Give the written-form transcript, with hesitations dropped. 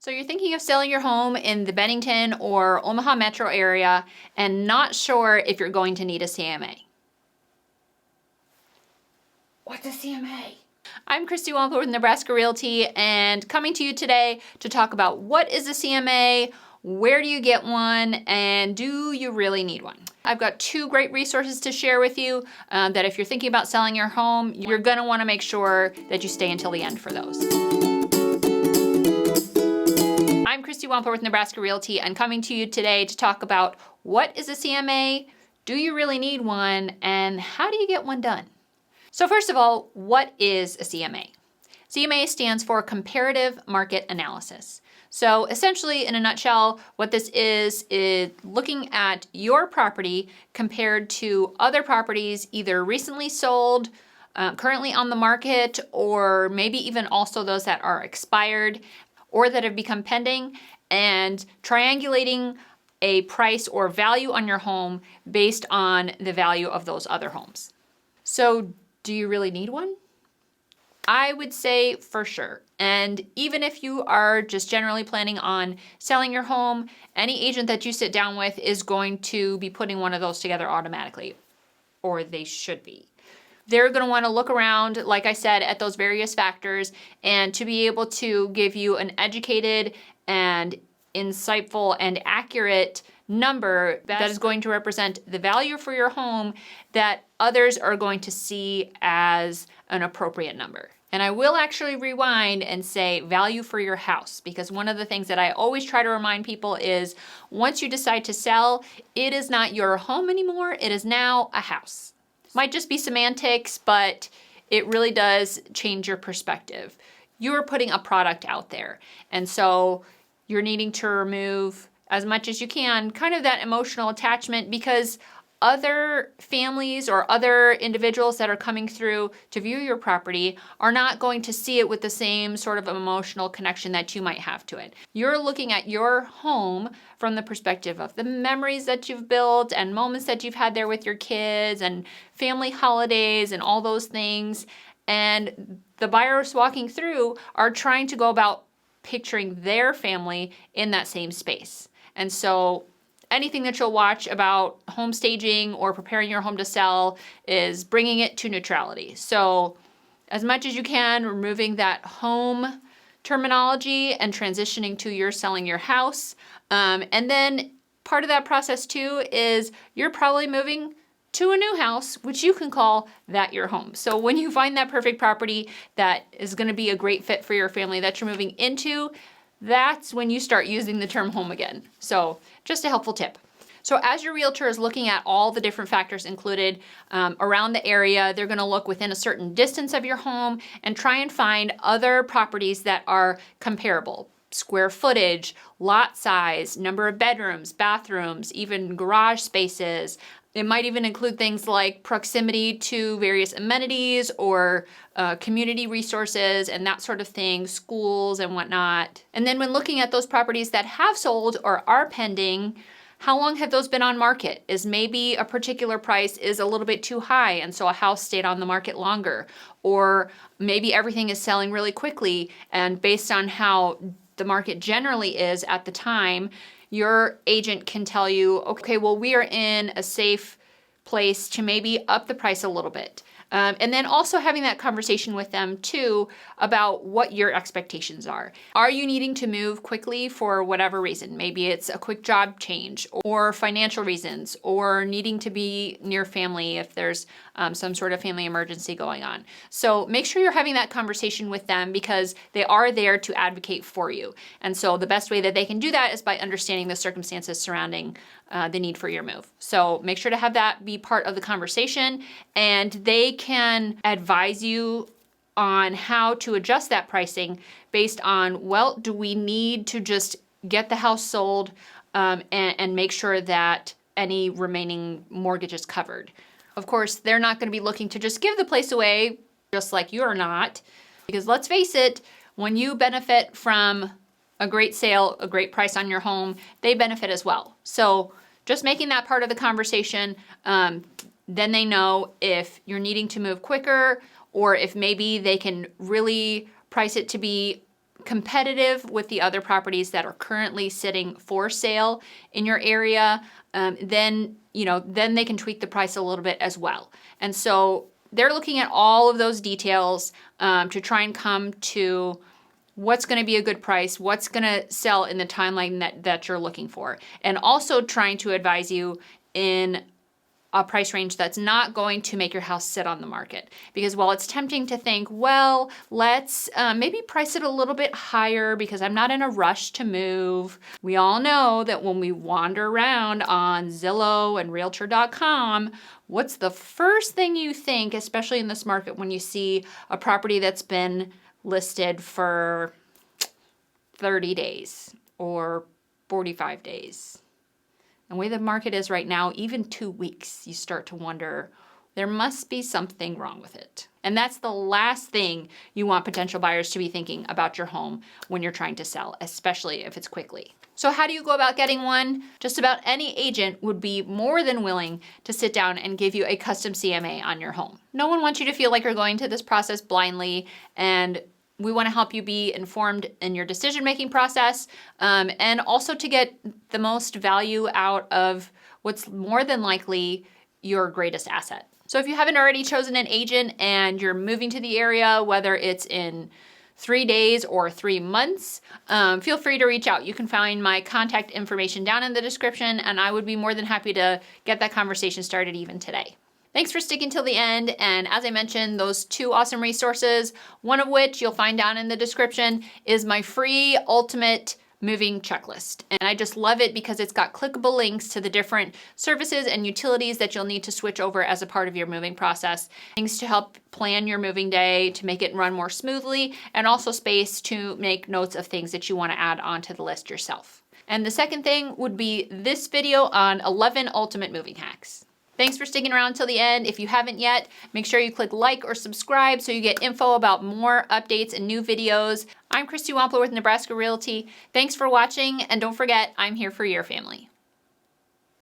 So you're thinking of selling your home in the Bennington or Omaha metro area and not sure if you're going to need a CMA. What's a CMA? I'm Christy Wampler with Nebraska Realty and coming to you today to talk about what is a CMA, where do you get one, and do you really need one? I've got two great resources to share with you that if you're thinking about selling your home, you're gonna wanna make sure that you stay until the end for those. I'm Christy Wampler with Nebraska Realty and coming to you today to talk about what is a CMA, do you really need one, and how do you get one done? So first of all, what is a CMA? CMA stands for Comparative Market Analysis. So essentially, in a nutshell, what this is looking at your property compared to other properties either recently sold, currently on the market, or maybe even also those that are expired or that have become pending, and triangulating a price or value on your home based on the value of those other homes. So do you really need one? I would say for sure. And even if you are just generally planning on selling your home, any agent that you sit down with is going to be putting one of those together automatically, or they should be. They're going to want to look around, like I said, at those various factors and to be able to give you an educated and insightful and accurate number that is going to represent the value for your home that others are going to see as an appropriate number. And I will actually rewind and say value for your house, because one of the things that I always try to remind people is once you decide to sell, it is not your home anymore, it is now a house. Might just be semantics, but it really does change your perspective. You're putting a product out there, and so you're needing to remove as much as you can kind of that emotional attachment, because other families or other individuals that are coming through to view your property are not going to see it with the same sort of emotional connection that you might have to it. You're looking at your home from the perspective of the memories that you've built and moments that you've had there with your kids and family holidays and all those things. And the buyers walking through are trying to go about picturing their family in that same space. And so anything that you'll watch about home staging or preparing your home to sell is bringing it to neutrality. So as much as you can, removing that home terminology and transitioning to you're selling your house. And then part of that process too is you're probably moving to a new house, which you can call that your home. So when you find that perfect property that is going to be a great fit for your family that you're moving into, that's when you start using the term home again. So just a helpful tip. So as your realtor is looking at all the different factors included around the area, they're gonna look within a certain distance of your home and try and find other properties that are comparable. Square footage, lot size, number of bedrooms, bathrooms, even garage spaces. It might even include things like proximity to various amenities or community resources and that sort of thing, schools and whatnot. And then when looking at those properties that have sold or are pending, how long have those been on market? Is maybe a particular price is a little bit too high and so a house stayed on the market longer? Or maybe everything is selling really quickly and based on how the market generally is at the time, your agent can tell you, okay, well, we are in a safe place to maybe up the price a little bit. And then also having that conversation with them too about what your expectations are. Are you needing to move quickly for whatever reason? Maybe it's a quick job change or financial reasons or needing to be near family if there's some sort of family emergency going on. So make sure you're having that conversation with them because they are there to advocate for you. And so the best way that they can do that is by understanding the circumstances surrounding the need for your move. So make sure to have that be part of the conversation, and they can advise you on how to adjust that pricing based on, well, do we need to just get the house sold and make sure that any remaining mortgage is covered? Of course, they're not going to be looking to just give the place away just like you're not, because let's face it, when you benefit from a great sale, a great price on your home, they benefit as well. So just making that part of the conversation, then they know if you're needing to move quicker or if maybe they can really price it to be competitive with the other properties that are currently sitting for sale in your area, then they can tweak the price a little bit as well. And so they're looking at all of those details to try and come to what's going to be a good price, what's going to sell in the timeline that you're looking for, and also trying to advise you in a price range that's not going to make your house sit on the market. Because while it's tempting to think, well, let's maybe price it a little bit higher because I'm not in a rush to move, we all know that when we wander around on Zillow and Realtor.com, what's the first thing you think, especially in this market, when you see a property that's been listed for 30 days or 45 days? The way the market is right now, even 2 weeks, you start to wonder, there must be something wrong with it. And that's the last thing you want potential buyers to be thinking about your home when you're trying to sell, especially if it's quickly. So how do you go about getting one? Just about any agent would be more than willing to sit down and give you a custom CMA on your home. No one wants you to feel like you're going to this process blindly, and we want to help you be informed in your decision-making process, and also to get the most value out of what's more than likely your greatest asset. So if you haven't already chosen an agent and you're moving to the area, whether it's in 3 days or 3 months, feel free to reach out. You can find my contact information down in the description, and I would be more than happy to get that conversation started even today. Thanks for sticking till the end, and as I mentioned, those 2 awesome resources, one of which you'll find down in the description, is my free ultimate moving checklist. And I just love it because it's got clickable links to the different services and utilities that you'll need to switch over as a part of your moving process. Things to help plan your moving day, to make it run more smoothly, and also space to make notes of things that you want to add onto the list yourself. And the second thing would be this video on 11 ultimate moving hacks. Thanks for sticking around till the end. If you haven't yet, make sure you click like or subscribe so you get info about more updates and new videos. I'm Christy Wampler with Nebraska Realty. Thanks for watching, and don't forget, I'm here for your family.